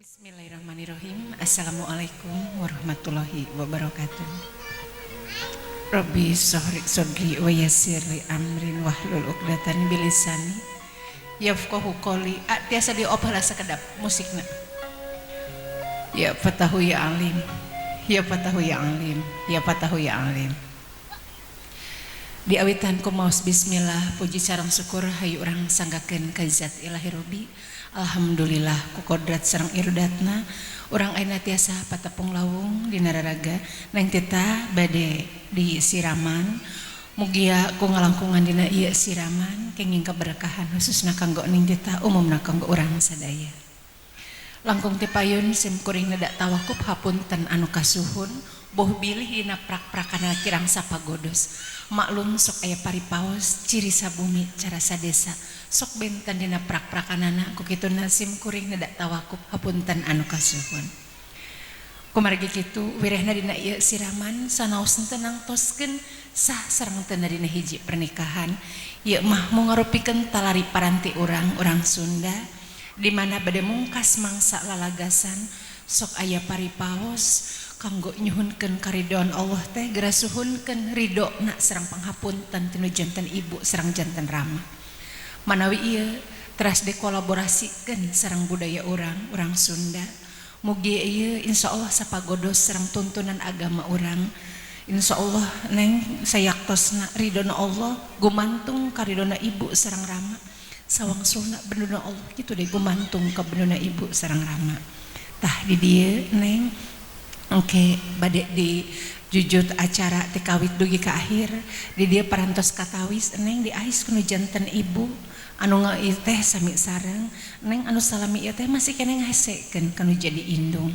Bismillahirrahmanirrahim. Assalamualaikum warahmatullahi wabarakatuh. Rabbi sodri wa yassirli amrin wahlul uqdatan min lisani yafqahu qawli. Tiasa diopala sakedap musikna. Ya fatahu ya alim. Ya fatahu ya alim. Ya fatahu ya alim. Diawitan ku maos bismillah puji sareng syukur hayu urang sanggakeun ka zat ilahi Rabbi. Alhamdulillah ku kodrat sareng irdatna urang ayeuna tiasa patepung lawung dina raraga nang tita bade di siraman mugia ku ngalangkungan dina ieu siraman kenging kaberkahan khususna kanggo ning tita umumna kanggo urang sadaya. Langkung ti payun sim kuring neda tawakuf hapunten anu kasuhun boh bilih dina prak-prakana kirang sapagodos maklum sok aya paripaos ciri sabumi cara sadesa sok benten dina prak-prakanana ku kituna sim kuring neda tawakuf hapunten anu kasuhun. Kumargi kitu wirehna dina ieu siraman sanaos teu nangtoskeun sah sareng teu dina hiji pernikahan ieu mah mungarupikeun talari paranti urang Sunda di mana bade mungkas mangsa lalagasan sok aya paripaos kanggo nyuhunkeun karidhoan Allah teh geura suhunkeun ridona sareng panghapunten tinu janten ibu sareng janten rama. Manawi ieu teras dikolaborasikeun sareng budaya urang Sunda. Mugi ieu insyaallah sapagodos sareng tuntunan agama urang. Insyaallah neng sayaktosna ridona Allah gumantung karidona ibu sareng rama. Sawangsulna benuna Allah kitu deui gumantung ka benuna ibu sareng rama. Tah di dieu neng oke, bade di jujut acara tikawit dugi ke akhir di dia parantos katawis neng di ais kuno janten ibu anu ngaieu teh sami sareng neng anu salami ieu teh masih keneh ngahesekeun kanu jadi indung.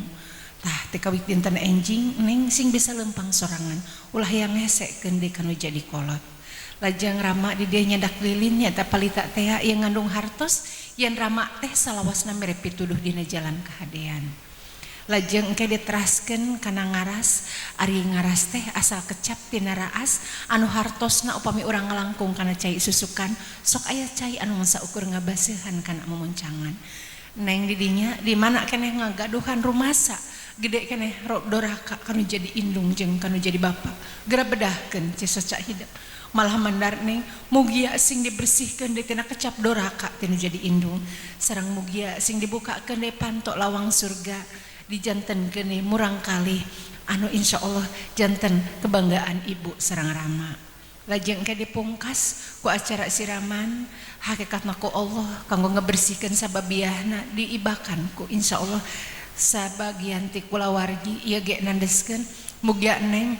Tah tikawit dinten enjing neng sing bisa lempang sorangan ulah yang ngahesekeun deui kanu jadi kolot. Lajang rama di dia nyadak lilin nya teh palita teh yang ngandung hartos yen rama teh salawasna mere pituduh dina jalan kahadean. Lajeng engke diteraskeun kana ngaras ari ngaras teh asal kecap tina raas anu hartosna upami urang ngalangkung kana cai susukan sok aya cai anu saukur ngabaseuhan kana memuncangan. Neng didinya di mana keneh ngagaduhan rumasa gede keneh doraka kanu jadi indung jeung kanu jadi bapa geura bedahkeun cisoca hidup malah mandar neng mugia sing dibersihkeun deui tina kecap doraka tinu jadi indung sareng mugia sing dibukakeun deui panto lawang surga dijanten geni murang kali anu insyaallah janten kebanggaan ibu sareng rama. Lajeng ke dipungkas ku acara siraman hakikatna ku Allah kanggo ngebersihkeun sababiahna diibakan ku insyaallah sabagian ti kulawargi ieu ge nandeskeun mugia neng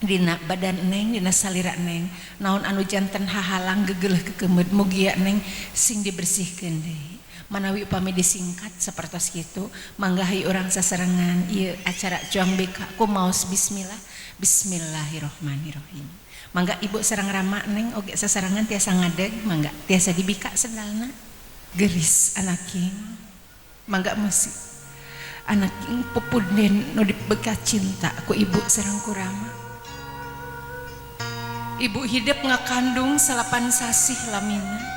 dina badan neng dina salira neng naon anu janten hahalang gegeuleuh kekemeud mugia neng sing dibersihkeun deui. Manawi upami disingkat sapertos kitu mangga hayu urang sasarengan ieu acara juang beka ku maos bismillah. Bismillahirrahmanirrahim. Mangga ibu sareng rama neng oge sasarengan tiasa ngadeg mangga tiasa dibika sendalna geuris anaking mangga musik anaking pupunden nu dibeka cinta ku ibu sareng ku rama. Ibu hidup ngakandung 8 sasih lamina.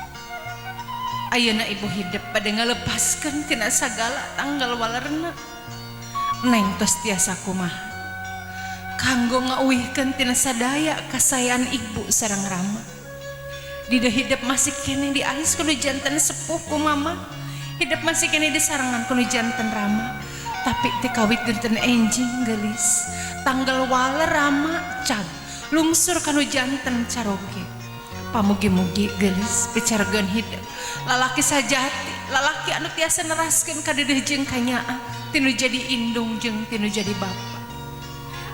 Ayeuna ibu hidup pada ngalepaskeun tina sagala tanggal walerna. Neng tos tiasa kumaha kanggo ngauwihkeun tina sadaya kasayan ibu sareng rama. Dina hidup masih keneh diais kudu janten sepuh ku mama. Hidup masih keneh disarengan kudu janten rama. Tapi tikawit dinten enjing geulis tanggal waler rama cag lungsur kanu janten caroge. Pamugi-mugi geulis picargeun hidup lalaki sajati lalaki anu tiasa neraskeun ka deudeuh jeung kanyaa tinu jadi indung jeung tinu jadi bapa.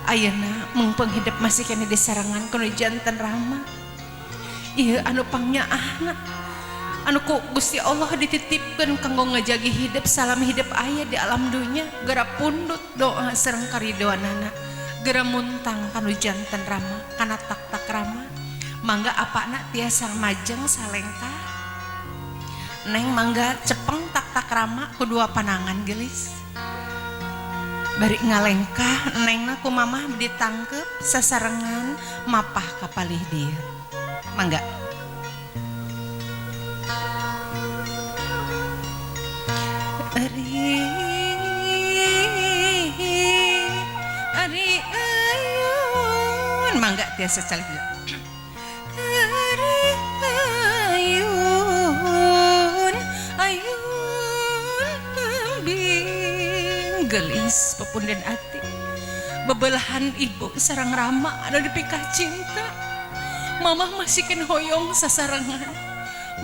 Ayeuna mumpung hidup masih keneh disarangan kanu janten rama ieu anu pangnyaahna anu ku Gusti Allah dititipkeun kanggo ngajagi hidup salam hidup aya di alam dunya geura pundut doa sareng karidhoanana geura muntang kanu janten rama kana tak-tak rama. Mangga apana tiasa majeng salengka neng mangga cepeng tak rama kedua panangan gelis bari ngalengkah nengna ku mamah ditangkep sasarengan mapah ka palih dieu mangga. Ring tiasa calik gelis pepunden ati bebelahan ibu sarang Rama ada di pikah cinta. Mama masih kena hoyong sasarangan,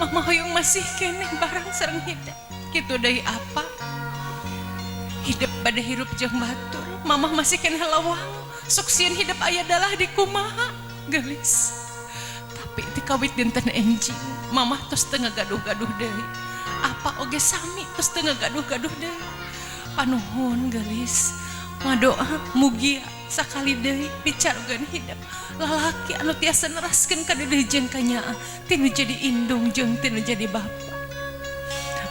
mama hoyong masih kena barang sarang hidup gitu dari apa hidup pada hirup jeung batur. Mama masih kena lawang suksien hidup ayah adalah di kumaha gelis. Tapi dikawit dinten enjing mama terus tengah gaduh-gaduh deui apa oge sami terus tengah gaduh-gaduh deui. Panuhun gelis ngadoa mugia sakali deui bicarogan hidup lalaki anu tiasa neraskeun ka deui jeung kanyaa tinu jadi indung jeung tinu jadi bapa.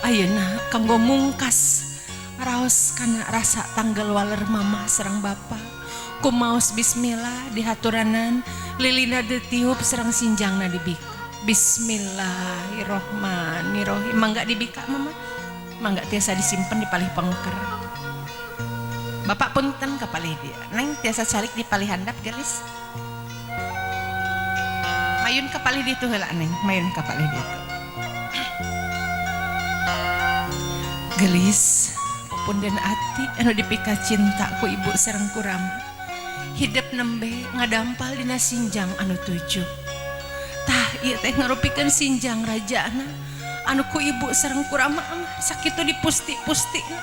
Ayeuna kanggo mungkas raos kana rasa tanggal waler mama sareng bapa kumaos bismillah dihaturanan lilina ditiup sareng sinjangna dibika. Bismillahirrohmanirrohim. Mangga dibika mama, mangga tiasa disimpen di palih pangker. Bapak punten ka palih dia. Neng tiasa calik di palih handap gelis. Mayun ka palih ditu heula neng, mayun ka palih ditu. Gelis punden ati anu dipika cinta ku ibu sareng ku Rama. Hidup nembe ngadampal dina sinjang anu 7. Tah ieu teh ngarupikeun sinjang rajana anu ku ibu sareng ku Rama sakitu dipusti-pustina.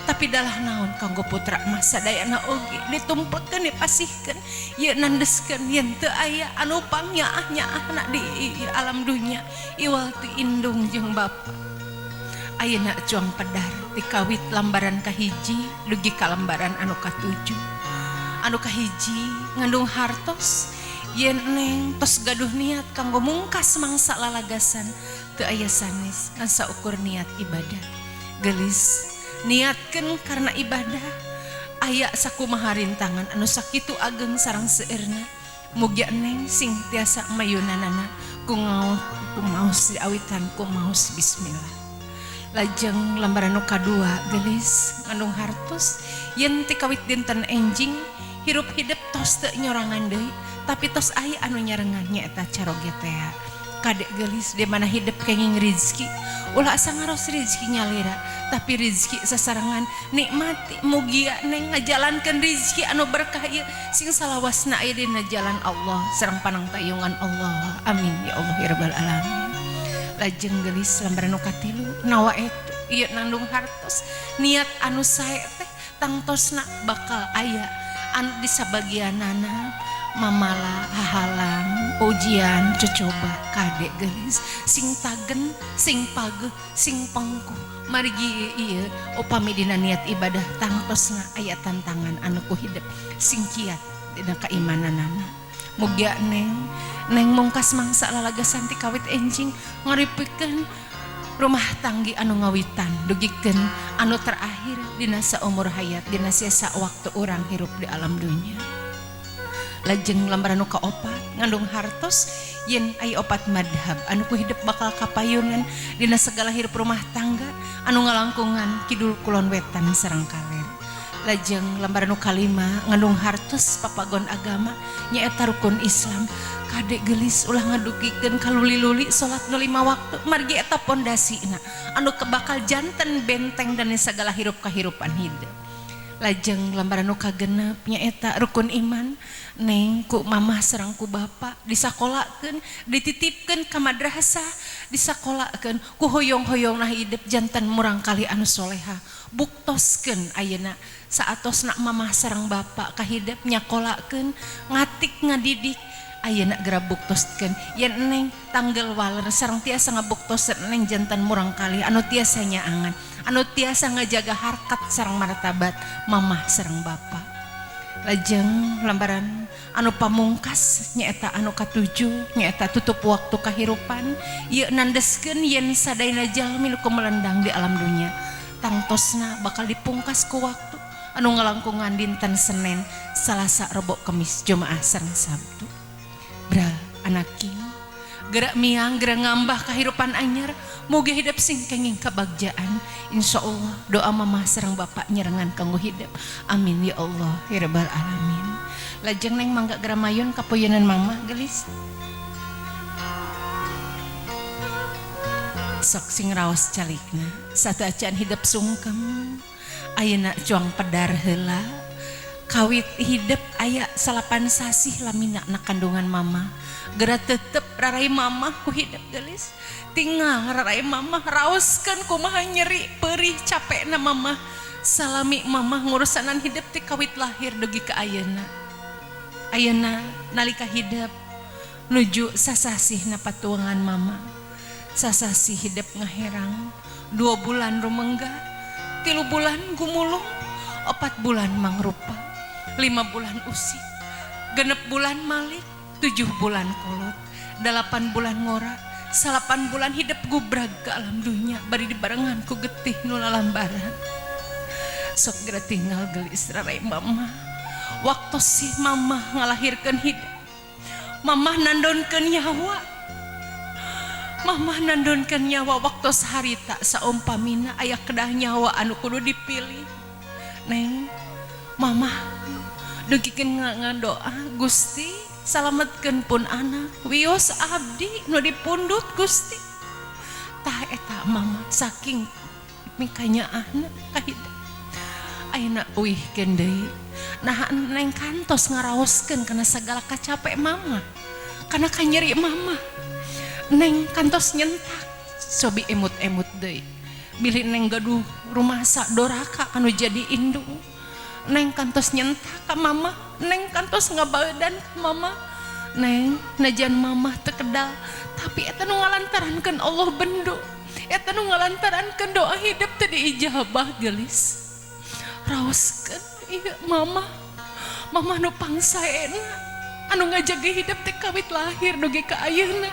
Tapi dalah naon kanggo putra mah sadayana oge ditumplekeun dipasihkeun ieu nandeskeun yen teu aya anu pangnyaah-nyaahna di alam dunya iwal ti indung jeung bapa. Ayeuna cuang pedar dikawit lambaran kahiji dugi ka lambaran anu ka-7. Anu kahiji ngandung hartos yen neng tos gaduh niat kanggo mungkas mangsa lalagasan teu aya sanes ngan saukur niat ibadah. Gelis niatkeun karena ibadah aya sakumaha rintangan anu sakitu ageng sareng seueurna mugia neng sing tiasa mayunanana kumaos diawitan kumaos bismillah. Lajeng lambaran nu kadua gelis ngandung hartos yen ti kawit dinten enjing hirup hidup tos teu nyorangan deui tapi tos aya anu nyarengan nyaeta caroge teh kadek gelis di mana hidup kenging rezeki ulah asa ngaros rezeki nyalira tapi rezeki sasarangan nikmati mugia neng ngajalankeun rezeki anu berkah ieu sing salawasna aya dina jalan Allah sareng panangtayungan Allah amin ya Allah ya rabbal alamin. Lajeng gelis lambaran nu katilu nawa etu ieu nandung hartos niat anu sae teh tangtosna bakal aya anu di sabagianana mamala hahalang ujian cocoba kadek gelis sing tagen sing pageuh sing pangkuh margi ieu upami dina niat ibadah tangtosna aya tantangan anu ku hidup sing kiat dina kaimananana. Mugia neng mungkas mangsa lalagasan ti kawit enjing ngaripikeun rumah tanggi anu ngawitan dugikeun anu terakhir dina saumur hayat dina sisa waktu orang hirup di alam dunia. Lajeng lambaran nu kaopat ngandung hartos yen aya opat madhab anu ku hidup bakal kapayunan dina segala hirup rumah tangga anu ngalangkungan kidul kulon wetan sareng kaler. Lajeng lambaran nu kalima ngandung hartos papagon agama nyaeta rukun Islam kadek gelis ulah ngadukikeun kaluli-luli salat nu 5 waktu margi eta pondasina anu bakal janten benteng dan segala hirup kahirupan hidup. Lajeng lambaran nu kagenep nyaeta rukun iman neng ku mamah sareng ku bapa disakolakeun dititipkeun ka madrasah disakolakeun ku hoyong-hoyongna hidup janten murang kali anu soleha buktoskeun ayeuna saatosna mamah sareng bapa ka hidup nyakolakeun ngatik ngadidik ayeuna geura buktoskeun yen neng tanggal waler sareng tiasa ngabuktoseun neng janten murang kali anu tiasa nyaangan anu tiasa ngajaga harkat sareng martabat mamah sareng bapa. Lajeng lambaran anu pamungkas nyaeta anu ka-7 nyaeta tutup waktu kahirupan ieu nandeskeun yen sadayana jalmi nu kumelendang di alam dunya tangtosna bakal dipungkas ku waktu anu ngalangkungan dinten Senin Salasa Rebo Kemis Jumaah sareng Sabtu. Bral anaking geura miang geura ngambah kahirupan anyar mugi hidup sing kenging kabagjaan insyaallah doa mamah sareng bapa nyerengan kanggo hidup amin ya Allah ya rabbal alamin. Lajeng neng mangga gramayon kapoyenan mama gelis. Sok sing raos calikna sateuacan hidup sungkem ayeuna cuang pedar heula kawit hidup aya salapan sasih lamina na kandungan mama geura tetep rarai mama ku hidup gelis tinggal rarai mama raoskeun kumaha nyeri perih capekna mama salami mama ngurusanan hidup ti kawit lahir dugi ka ayeuna nalika hidup nuju sasasihna patuangan mama sasasi hidup ngaherang 2 bulan rumengga 3 bulan gumulung 4 bulan mangrupa 5 bulan usik 6 bulan malik 7 bulan kolot 8 bulan ngora 8 bulan hidup gubrag ke alam dunia bari dibarengan ku getih nu lalambaran sok geura tinggal gelis rarai mama waktu si mama ngalahirkeun hidup mama nandonkeun nyawa Mama nandonkeun nyawa waktu saharita saumpamina aya kedah nyawa anu kudu dipilih. Neng, mama dugikeun ngadoa Gusti salametkeun pun anak wios abdi nu dipundut Gusti. Tah eta mama saking mikanyaana ka hidup. Ayeuna uihkeun deui. Nah neng kantos ngaraoskeun kana sagala kacapek mama. Kana kanyeri mama. Neng kantos nyentak sobi emut-emut deui bilih neng gaduh rumah sak doraka kanu jadi indung neng kantos nyentak ka mama neng kantos ngabaeudan ka mama neng najan mama teu kedal tapi eta nu ngalantarankeun Allah bendu eta nu ngalantarankeun doa hidup teu diijabah gelis raoskeun ieu mama nu pangsaena anu ngajaga hidup teh kawit lahir dugi ka ayeuna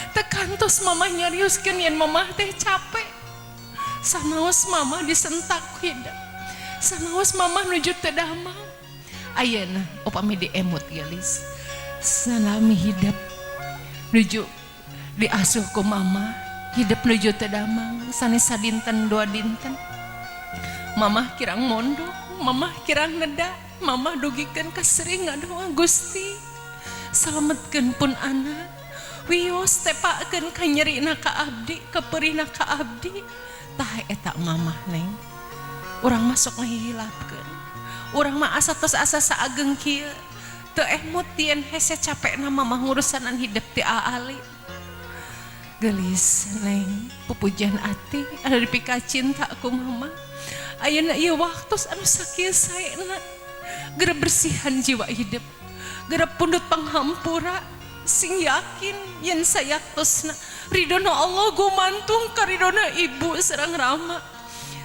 tekantos mama nyariuskeun yen mama teh capek sanaos mama disentak hidup sanaos mama nuju teu damang ayeuna upami diemut gelis salami hidup nuju diasuh ku mama hidup nuju teu damang sanes sadinten 2 dinten mama kirang mondok mama kirang neda mama dugikeun ka sering ngadoa Gusti salametkeun pun anak wios tepakeun ka nyerina ka abdi keperihna ka abdi tah eta mama neng urang masuk ngahilapkeun urang mah asa tos asa saageng kieu teu emut tieun hese capekna mama ngurusanan hidup ti aali gelis neng pupujan ati ada dipika cinta ku mama ayeuna ieu waktos anu sakieu saena geura bersihan jiwa hidup geura pundut panghampura sing yakin yen sayaktosna ridona Allah gumantung ka ridona ibu sareng rama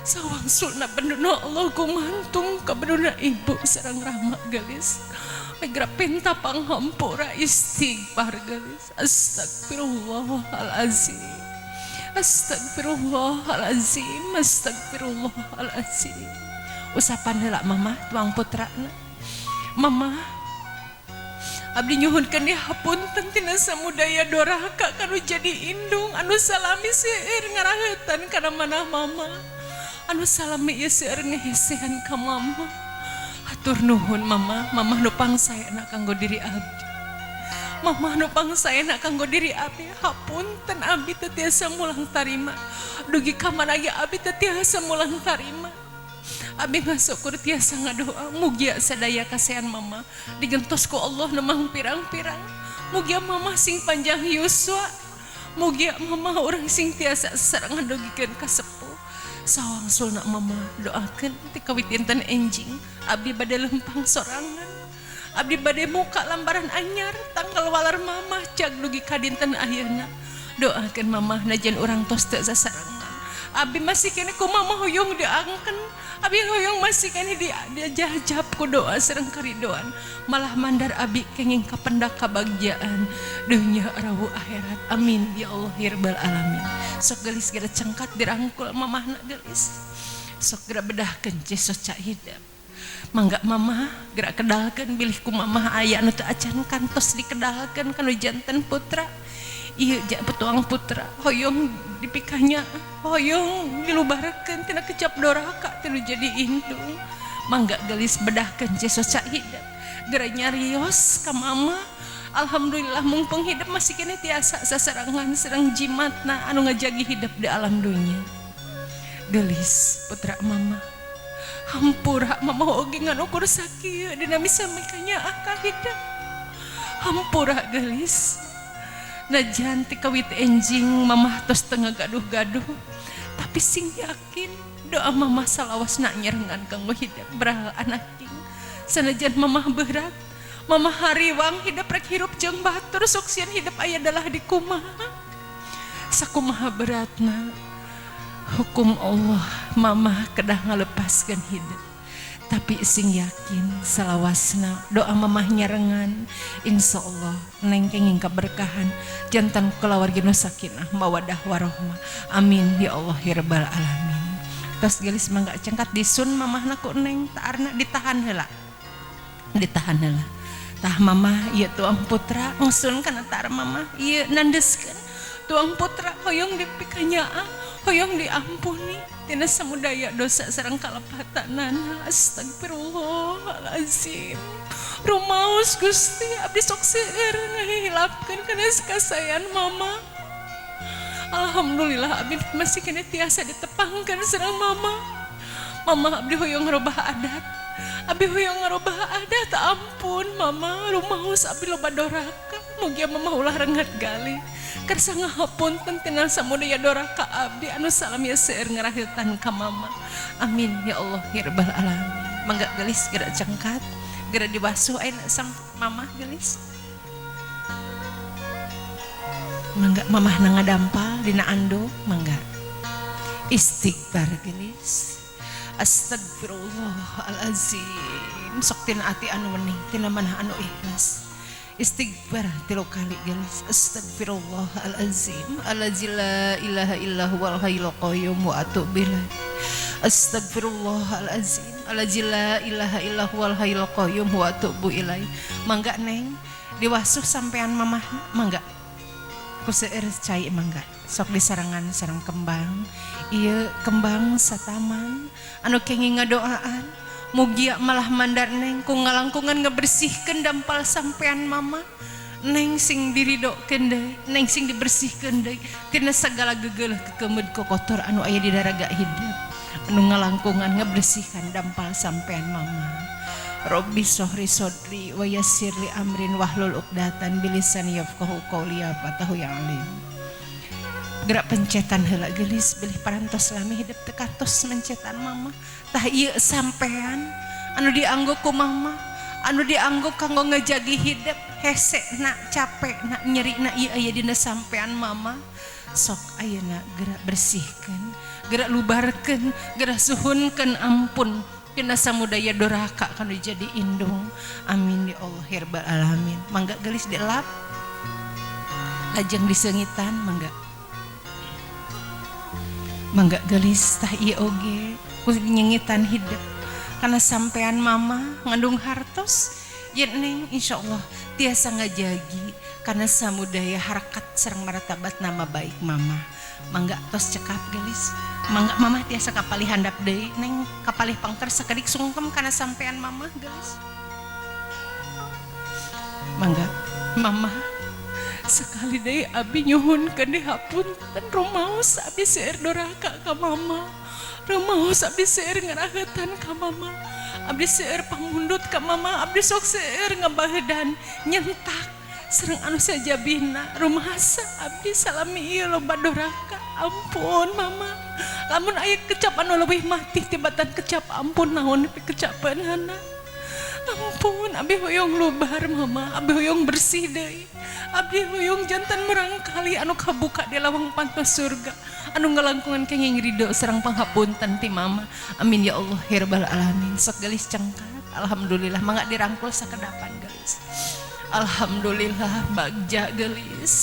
sawangsulna benduna Allah gumantung ka benduna ibu sareng rama gelis geura penta panghampura istighfar gelis astagfirullahalazim astagfirullahalazim astagfirullahalazim usapan heula mama tuang putrana mama abdi nyuhunkeun di hapunten tina samudaya doraka kanu jadi indung anu salami seueur ngaraheutan kana manah mama anu salami ieu seueur ngahesehan ka mama hatur nuhun mama nu pangsaena kanggo diri abdi mama nu pangsaena kanggo diri abdi hapunten abdi teu tiasa mulang tarima dugi ka manaya abdi teu tiasa mulang tarima abi ngasukur tiasa ngadoa mugia sadaya kasehan mama digentos ku Allah nemang pirang-pirang mugia mama sing panjang yuswa mugia mama orang sing tiasa sareng ngandogikeun ka sepuh sawangsulna mama doakeun ti kawit dinten enjing abdi bade lempang sorangan abdi bade muka lambaran anyar tanggal walar mama cag dugi ka dinten ayeuna doakeun mama najan urang tos teu sasarangan abi masih kene ku mama hoyong diangken abi hoyong masih kene diajab ku doa sareng karidoan malah mandar abi kenging kapendak kabagjaan dunya rawu akhirat amin ya Allah ya rabbal alamin sok gelis geura cengkat dirangkul mamahna gelis sok geura bedahkeun cesos cak hidup mangga mama geura kedalkeun bilih ku mamah aya anu teu acan kantos dikedalkeun kanu janten putra ieu petuang putra hoyong dipikanya hoyong dilubarakeun tina kecap doraka tinu jadi indung mangga gelis bedahkeun cesoca hidup geura nyarios ka mama. Alhamdulillah mumpung hidup masih kene tiasa sasarangan serang jimatna anu ngajagi hidup di alam dunia. Gelis putra mama hampura mama oge nganukur sakieu dina misa mikanya ka hidup. Hampura gelis najan ti kawit enjing mama tos tengah gaduh-gaduh tapi sing yakin doa mama salawasna nyerengan kanggo hidup beral anaking. Sanajan mama berat mama hariwang hidup rek hirup jeung batur suksieun hidup aya dalah di kumaha sakumaha beratna hukum Allah mama kedah ngalepaskeun hidup tapi sing yakin salawasna doa mamah nyarengan insyaallah neng kenging kaberkahan jantan kulawargi nu sakinah mawadah warohmah amin ya Allah ya rabbal alamin. Tos gelis mangga cengkat disun mamahna ku neng taarna ditahan heula tah mama ieu tuang putra ngsun kana tar mama ieu nandeskeun tuang putra hoyong dipikanyaan hoyong diampuni tina samudaya dosa sareng kalepatanana. Astagfirullahalazim. Rumaos Gusti abdi sok seueur ngahilapkeun kana kasayan mama. Alhamdulillah abdi masih kena tiasa ditepangkeun sareng mama. Mama abdi hoyong ngarobah adat. Abi hoyong ngarobah adat ampun mama rumaos abdi loba doraka mugia mama ulah rengat gali kersa ngahapunten tina samudaya doraka abdi anu salamiah seueur ngarahitan ka mama amin ya Allah ya rabbal alamin. Mangga gelis geura cengkat geura dibasuh ayeuna sang mama gelis mangga mamah na ngadampal dina ando mangga istighfar gelis. Astagfirullahalazim. Sok tina ati anu wening tina manah anu ikhlas istighfar 3 kali gelis. Astagfirullahalazim allazi la ilaha illa huwal hayyul qayyum wa atubu ilaih. Astagfirullahalazim allazi la ilaha illa huwal hayyul qayyum wa atubu ilaih. Mangga neng diwasuh sampean mamahna mangga ku seueur cai mangga sok disarangan sareng kembang ieu kembang sataman anu kenging ngadoaan mugia malah mandar neng ku ngalangkungan ngebersihkeun dampal sampean mama neng sing diridokeun deui neng sing dibersihkeun deui tina sagala gegeuleuh kekemeud kokotor anu aya di daraga hidup anu ngalangkungan ngebersihkan dampal sampean mama. Robbi sohri sodri wa yassirli amrin wahlul uqdatan bilisani yafqahu qawli fatahu ya alim. Gerak pencetan heula gelis bilih parantos lami hidup tekatos mencetan mama tah ieu sampean anu dianggo ku mama anu dianggo kanggo ngajagi hidup hese na capek na nyeri na ieu aya dina sampean mama sok ayeuna gerak bersihkeun gerak lubarkeun gerak suhunkeun ampun tina samudaya doraka kanu jadi indung amin ya Allah ya rabbal alamin. Mangga gelis dielap lajeng diseungitan mangga gelis tah ieu oge ku nyengitan hidup karena sampean mama ngandung hartos yen neng insyaallah tiasa ngajagi karena samudaya harakat sareng martabat nama baik mama. Mangga tos cekap gelis mangga mama tiasa kapalih handap deui neng kapalih pangker sakedik sungkem karena sampean mama gelis. Mangga mama sekali deui abi nyuhunkeun deui hapunten rumaos abi seueur doraka ka mama rumaos abdi seueur ngarahetan ka mama abdi seueur pangundut ka mama abdi sok seueur ngabahedan nyentak sareng anu sajabina rumahasa abdi salami ieu loba doraka ampun mama lamun aya kecap anu leuwih mati tibatan kecap ampun naon nepi kecapeunana ampun abdi hoyong lubar mama abdi hoyong bersih deui abdi hoyong jantan merangkali anu kabuka di lawang pantos surga anu ngalangkungan kenging ridho sareng panghapunten ti mama amin ya Allah ya rabbal alamin. Sok gelis cengkat alhamdulillah mangga dirangkul sakedapan gelis. Alhamdulillah bagja gelis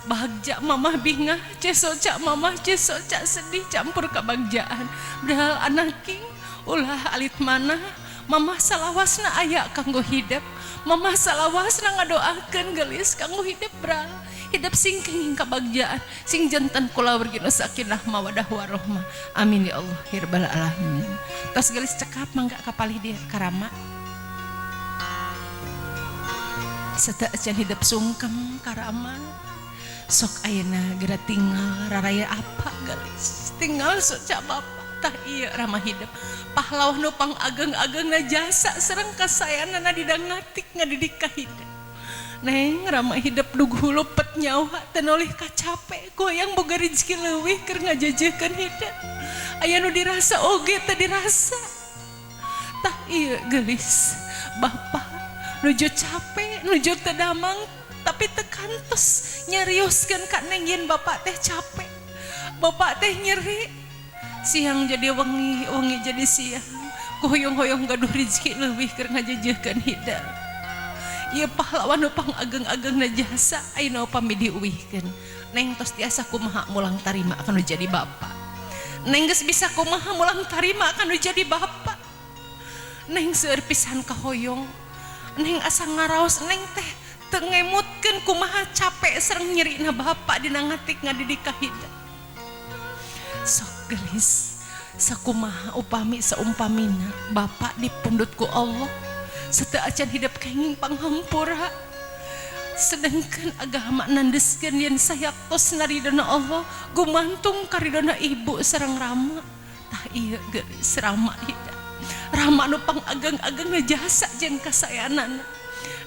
bagja mamah bingah cesoca mamah cesoca sedih campur kabagjaan bedal anaking ulah alit mana mamah salawasna aya kanggo hidup mamah salawasna ngadoakeun gelis kanggo hidup bral hidup sing kenging kabagjaan sing jantan kula wargina sakinah mawadah warohmah. Amin ya Allah ya rabbal alamin. Tos gelis cekap mangga kapalih dia karama seta acan hidup sungkem karama sok ayeuna geura tinggal raraya apa gelis tinggal soca bapa tah iya ramah hidup pahlawan nu pangageng-agengna jasa sareng kasayanana didangatik ngadidik ka hidup. Neng ramah hidup dugu lupet nyawa tenolih kacape goyang boga rezeki leuwih keur ngajajekeun hidup aya nu dirasa oge teu dirasa tah ieu geulis bapa nuju capek nuju teu damang tapi teu kantos nyarioskeun ka neng yen bapa teh capek bapa teh nyeri siang jadi wengi wengi jadi siang hoyong-hoyong gaduh rezeki leuwih keur ngajajekeun hidup. Ieu pahlawan nu pangageng-agengna jasa ayeuna upami diuwihkeun neng tos tiasa kumaha mulang tarima anu jadi bapa neng geus bisa kumaha mulang tarima anu jadi bapa neng seueur pisan kahoyong neng asa ngaraos neng teh teu ngemutkeun kumaha capek sareng nyerina bapa dina ngatik ngadidik ka hidup. Sok gelis sakumaha upami saumpamina bapa dipundut ku Allah seta acan hidup kenging panghampura sedangkan agama nandeskeun yen sayaktos naridona Allah gumantung karidona ibu sareng rama tah ieu geulis rama hidup rama nu pangageng-ageng jasa jeung kasayanana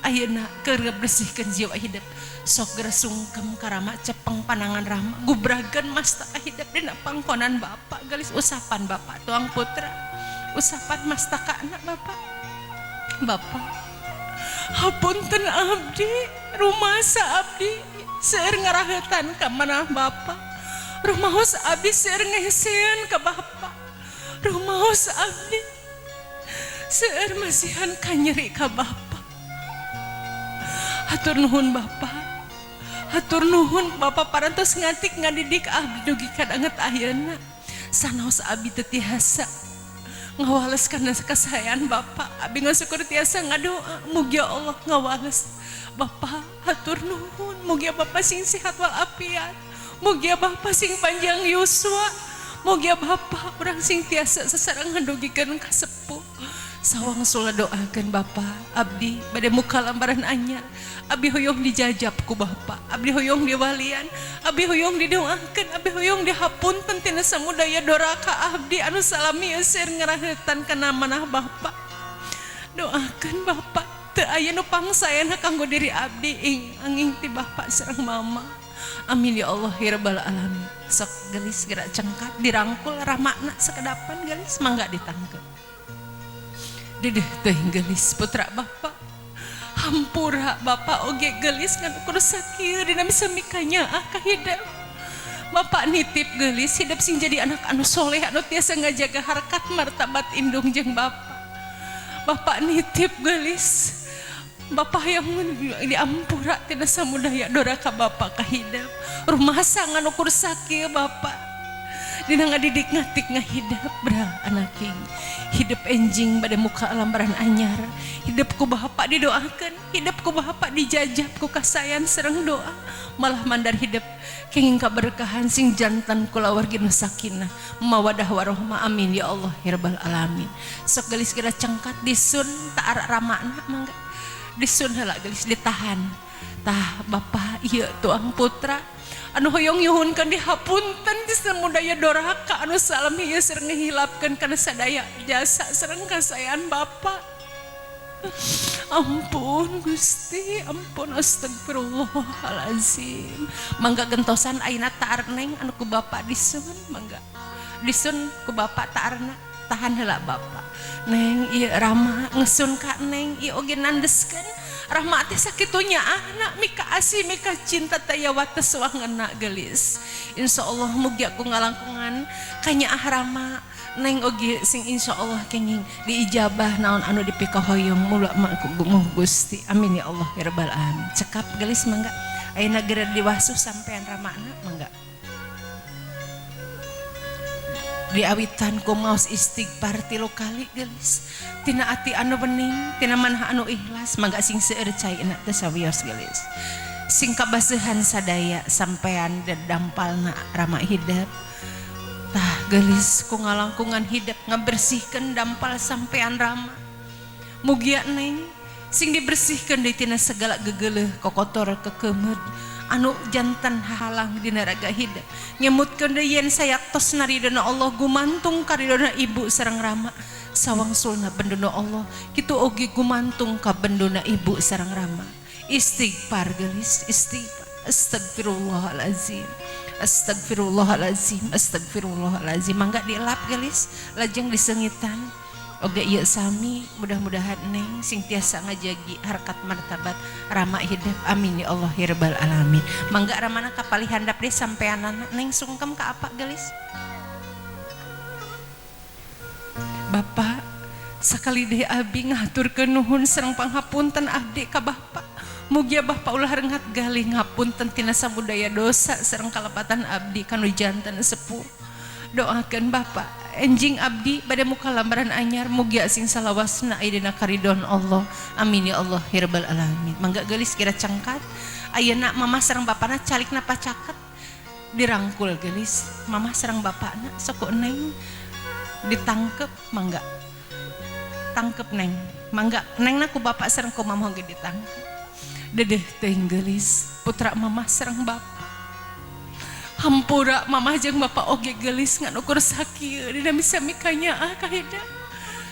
ayeuna keur bersihkeun jiwa hidup sok geura sungkem ka rama cepeng panangan rama gubragan mastaka hidup dina pangkonan bapa gelis usapan bapa tuang putra usapan mastaka anak bapa hapunten abdi rumasa abdi seueur ngaraheutan ka manah bapa rumaos abdi seueur ngehesieun ka bapa rumaos abdi seueur masihan ka nyeri ka bapa. Hatur nuhun bapa hatur nuhun bapa parantos ngatik ngadidik abdi dugi kadanget ayeuna sanaos abdi teu tiasa ngawales karena kasayaan bapa abdi ngasukur tiasa ngadoa mugia Allah ngawales bapa hatur nuhun mugia bapa sing sehat walafiat mugia bapa sing panjang yuswa mugia bapa urang sing tiasa sasareng ngandugikeun ka sepuh sawang sula doakeun bapa abdi bade muka lambaran anyar abdi hoyong dijajab ku bapa abdi hoyong diwalian abdi hoyong didoakeun abdi hoyong dihapunten tina samudaya doraka abdi anu salami seueur ngaraheutan kana manah bapa doakeun bapa teu aya nu pangsayana kanggo diri abdi anging ti bapa sareng mama. Amin ya Allah ya rabbal alamin. Sok gelis gerak cengkat dirangkul ramakna sakedapan gelis mangga ditangkep dedeh teh gelis putra bapa hampura bapa oge gelis ngan ukur sakieu dina misamikanya ka hidup bapa nitip gelis hidup sing jadi anak anu soleh anu tiasa ngajaga harkat martabat indung jeung bapa nitip gelis bapa yang diampura tina samudaya doraka bapa ka hidup rumasa ngan ukur sakieu bapa dina ngadidik ngatik ngahidap bra anaking hidup enjing pada muka lambaran anyar hidup ku bapa didoakeun hidup ku bapa dijajab ku kasayan sareng doa malah mandar hidup kenging kaberkahan sing jantan kula wargina sakinah mawadah warohmah. Amin ya Allah ya rabbal alamin. Sok gelis geura cengkat disun taar ramakna mangga disun heula gelis ditahan tah bapa ieu tuang putra anu hoyong nyuhunkeun dihapunten di samudaya doraka anu salami ieu sareng ngehilapkeun kana sadaya jasa sareng kasayaan bapa. Ampun Gusti, ampun astagfirullahalazim. Mangga gentosan ayeuna taar neng anu ku bapa disun mangga disun ku bapa taarna tahan heula bapa. Neng ieu Rama ngesun ka neng ieu oge nandeskeun Rahma teh sakitunya anak mika asih mika cinta taya wates wangena gelis. Insyaallah mugi aku ngalangkungan kanya Rama neng oge sing insyaallah kenging diijabah naon anu dipikahoyong mula mugi Gusti. Amin ya Allah ya rabbal alamin. Cekap gelis mangga ayeuna geura diwasuh sampean Ramana mangga. Diawitan ku maos istighfar 3 kali gelis tina ati anu bening tina manah anu ikhlas mangga sing seueur caina teh sawios gelis sing kabasehan sadaya sampean dampalna rama hidap tah gelis ku ngalangkungan hidap ngabersihkeun dampal sampean rama mugia neng sing dibersihkeun deui tina segala gegeuleuh kokotor kekemed anu jantan halang dina raga hidap nyemutkeun deui yen sayaktos naridona Allah gumantung karidona ibu sareng rama sawangsulna bendona Allah kitu oge gumantung ka bendona ibu sareng rama istighfar gelis istighfar astagfirullahalazim astagfirullahalazim astagfirullahalazim mangga dielap gelis lajeng disengitan oge ieu sami mudah-mudahan neng sing tiasa ngajagi harkat martabat rama hidup amin ya Allah ya rabbal alamin mangga ramana kapali handap deh sampeanana neng sungkem ka apa gelis Bapak sakali deh abi ngaturkeun nuhun sareng panghapunten abdi ka Bapak mugia Bapak ulah rengat galih ngapunten tina samudaya dosa sareng kalepatan abdi kanu janten sepuh doakeun Bapak enjing abdi bade muka lambaran anyar mugia sing salawasna aya dina karidon Allah amin ya Allah ya rabbal alamin mangga geulis kira cangkat ayeuna mamah sareng bapana calikna pacaket dirangkul geulis mamah sareng bapana sok neng ditangkep mangga tangkep neng mangga nengna ku bapak sareng ku mamah ge ditangkep dedeh teuing geulis putra mamah sareng bapak hampura mamah jeung bapak oge geulis ngan ukur sakieu dina misa mikanya ka hidap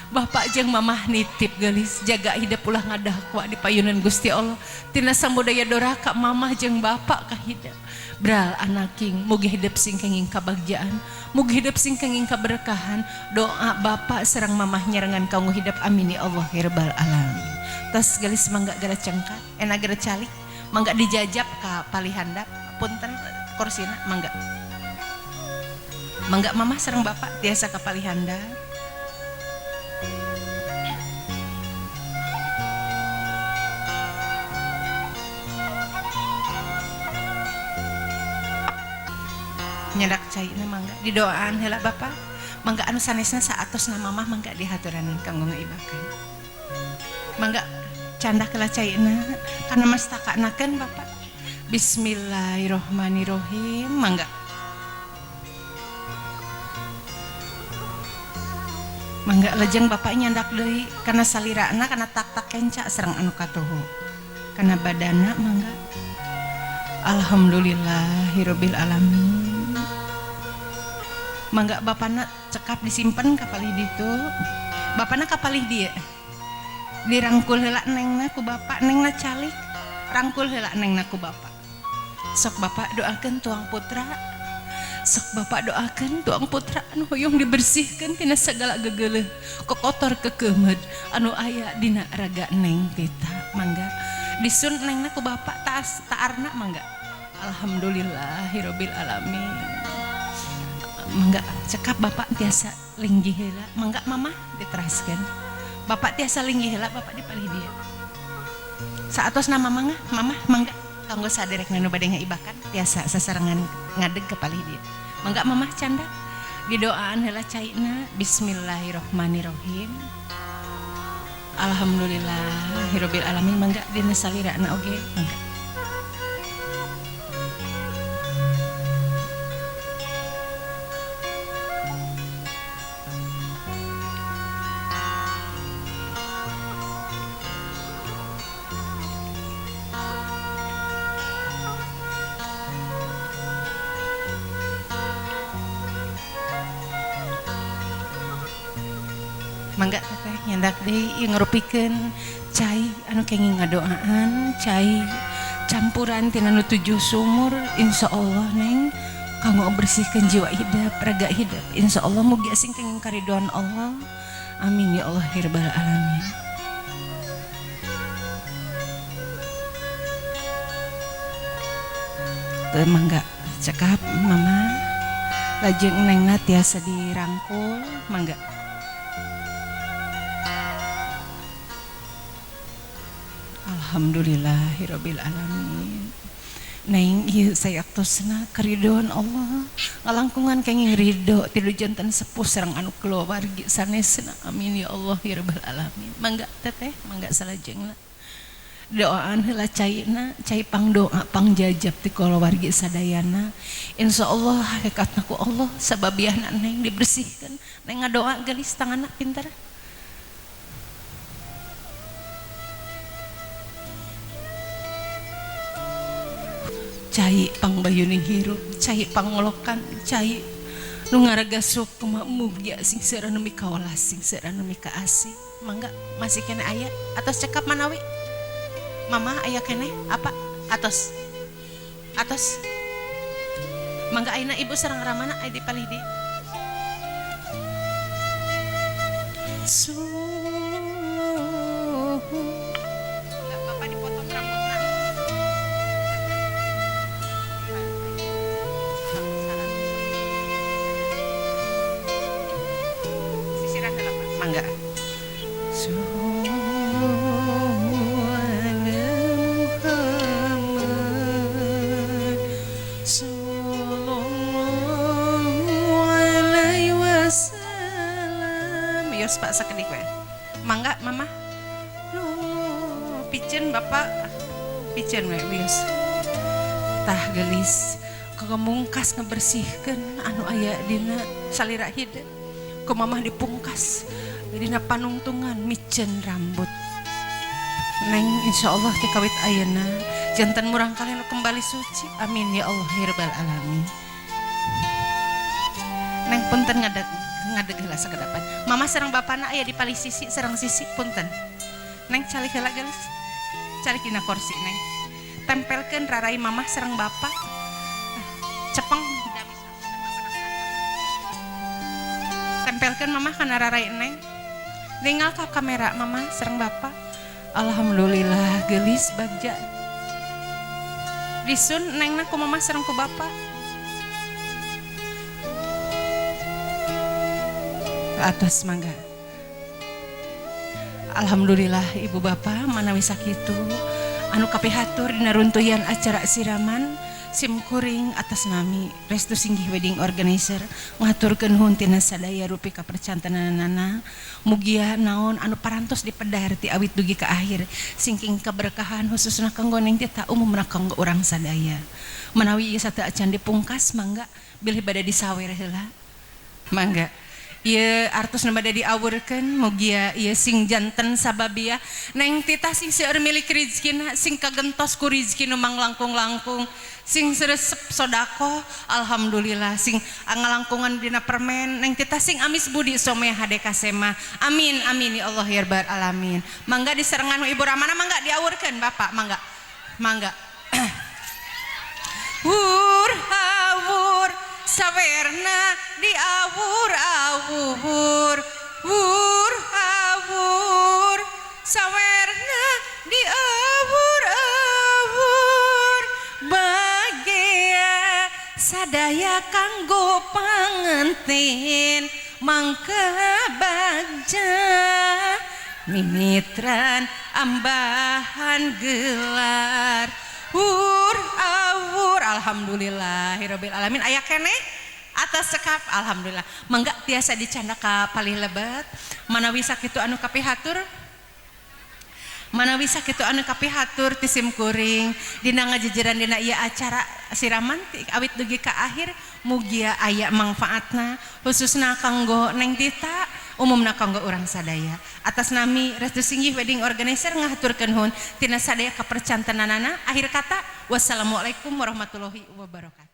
bapak jeung mamah nitip geulis jaga hidap ulah ngadahwa di payunan Gusti Allah tina samudaya doraka mamah jeung bapak ka hidap bral anaking mugi hidup sing kenging kabagjaan mugi hidup sing kenging kaberkahan doa bapak sareng mamah nyerengan kanggo hidup amin ya Allah ya rabbal alamin tas gelis mangga gara cengkat enak gara calik mangga dijajab ka palihandap punten kursina mangga mangga mamah sareng bapak tiasa ka palihandap nyedak cairna mangga didoaan heula Bapak mangga anu sanesna saatosna mamah mangga dihaturan kanggo ngaibakan mangga candak heula cairna kana mastakanakeun Bapak bismillahirrahmanirrahim mangga mangga lajeng Bapak nyandak deui kana salirana kana tak-tak kenca sareng anu katuhu kana badana mangga alhamdulillahirabbil alamin mangga bapana cekap disimpen kapalih ditu bapana kapalih dia dirangkul heula nengna ku bapak nengna calik rangkul heula nengna ku bapak sok bapak doakeun tuang putra sok bapak doakeun tuang putra anu hoyong dibersihkeun tina sagala gegeuleuh kokotor kekemed anu aya dina raga neng tita mangga disun nengna ku bapak taarna mangga alhamdulillahirabbil alamin mangga cekap bapak tiasa linggih heula mangga mamah diteraskeun bapak tiasa linggih heula bapak dipalih dia saatosna mamah mangga kanggo saderek nu bade ngaibakan tiasa sasarengan ngadeg ka palih dia mangga mamah canda didoaan heula caina bismillahirrahmanirrahim alhamdulillahirabbil alamin mangga dina salirana oge mangga mangga teteh nyandak deui ngarupikeun cai anu kenging ngadoaan cai campuran tina nu 7 sumur insyaallah neng kanggo bersihkeun jiwa hidup raga hidup insyaallah mugi sing kenging karidhoan Allah amin ya Allah ya rabbal alamin teu mangga cekap mama lajeng nengna tiasa dirangkul mangga alhamdulillahirabbil alamin neng ieu sayaktosna karidhoan Allah ngalangkungan kenging ridho tilu janten sepuh sareng anu keluargi sanesna amin ya Allah ya rabbal alamin mangga teteh mangga salajengna doaan heula caina cai pangdoa pangjajab ti kulawargi sadayana insyaallah hakikatna ku Allah sababiahna neng dibersihkeun neng ngadoa gelis tanganna pinter cai pangbayuning hirup cai pangolokan cai nu ngaragasuk mugia sing seueur nu mikawalas sing seueur nu mikaasih mangga masih kene aya atos cekap manawi mama aya kene apa atos mangga ayeuna ibu sareng ramana aya di palih di enggak papa dipotong rambutna sisiran heula mangga Pak sakedik we mangga mama piceun bapak piceun we wios tah gelis kemungkas ngebersihkeun anu aya dina salira hideu ku mamah dipungkas dina panungtungan miceun rambut neng insyaallah ti kawit ayeuna janten murang kali nu kembali suci amin ya Allah ya rabbal alamin neng punten ngadeg heula sagedapan mama sareng bapana aya di palih sisi sareng sisi punten neng calik heula geus calik dina kursi neng tempelkeun rarai mama sareng bapa cepeng tempelkeun mama kana rarai neng ningal ka kamera mama sareng bapa alhamdulillah geulis bagja disun nengna ku mama sareng ku bapa atas mangga alhamdulillah ibu bapak manawi sakitu anu kapihatur dina runtuyan acara siraman simkuring atas nami Restu Singgih Wedding Organizer ngaturkeun nuhun tina sadaya rupi kapercantenanana mugia naon anu parantos dipedar ti awit dugi ka akhir singking keberkahan khususna kanggo ning tita umumna kanggo urang sadaya menawi ieu sateu acan dipungkas mangga bilih bade disawer heula mangga ieu artos nu bade diawurkeun mugia ieu sing janten sababia neng titah sing seueur milik rezekina sing kagentos ku rezeki nu manglangkung-langkung sing seresep sodako alhamdulillah sing ngalangkungan dina permen neng titah sing amis budi some hade kasema amin amin ya Allah ya rabbal alamin mangga diserengan ibu ramana mangga diawurkeun bapak mangga wur hawur sawerna diawur-awur wur awur sawerna diawur-awur bagia sadaya kanggo panganten mangka bagja mimitran ambahan gelar wur awur alhamdulillahirabbil alamin aya keneh atas sekap alhamdulillah mangga tiasa dicanda ka palih lebat manawi sakitu anu kapihatur ti simkuring dina ngajejeran dina ieu acara siraman ti awit dugi ka akhir mugia aya manfaatna khususna kanggo neng tita umumna kanggo urang sadaya atas nami Restu Singgih Wedding Organizer ngahaturkeun nuhun tina sadaya kapercantenanana akhir kata wassalamualaikum warahmatullahi wabarakatuh.